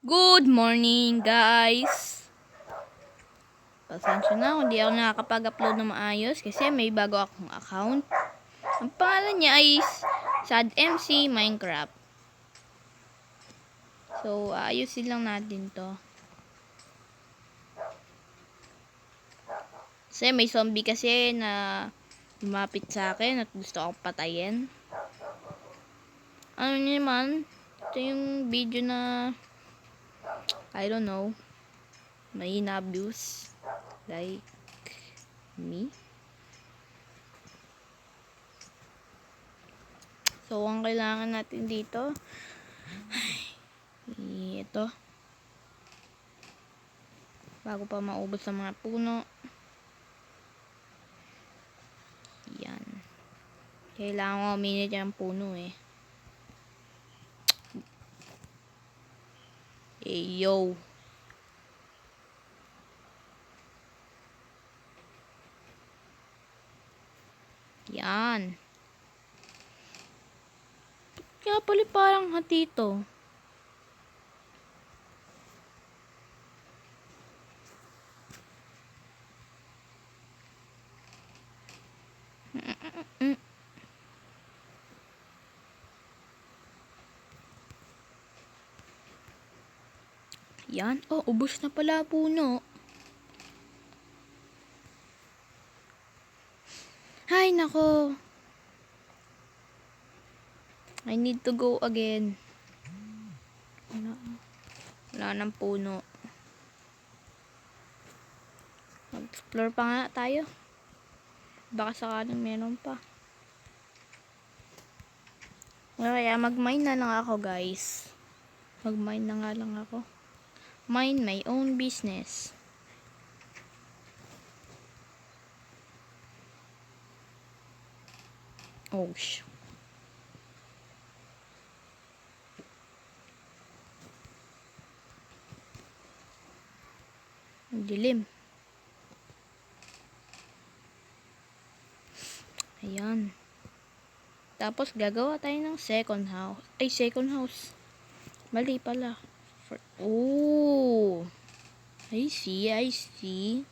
Good morning, guys! Pasensya na kung di ako nakakapag-upload na maayos kasi may bago akong account. Ang pangalan niya ay Sad MC Minecraft. So, ayusin lang natin to. Kasi may zombie kasi na lumapit sa akin at gusto akong patayin. Ano niya naman, ito yung video na I don't know, may na-abuse like me. So, ang kailangan natin dito ito bago pa maubos ang mga puno. Yan. Kailangan ko minute yung puno eh. Yo. Yan. Kaya pala parang hatito. Yan. Oh, ubos na pala puno. Hay, nako. I need to go again. Wala nang puno. Mag-explore pa nga tayo. Baka sakaling meron pa. Kaya mag-mine na lang ako, guys. Mag-mine na nga lang ako. Mind my own business. Oh, dilim. Ayan. Tapos gagawa tayo ng second house. Ay, second house. Mali pala. Oh. I see, I see.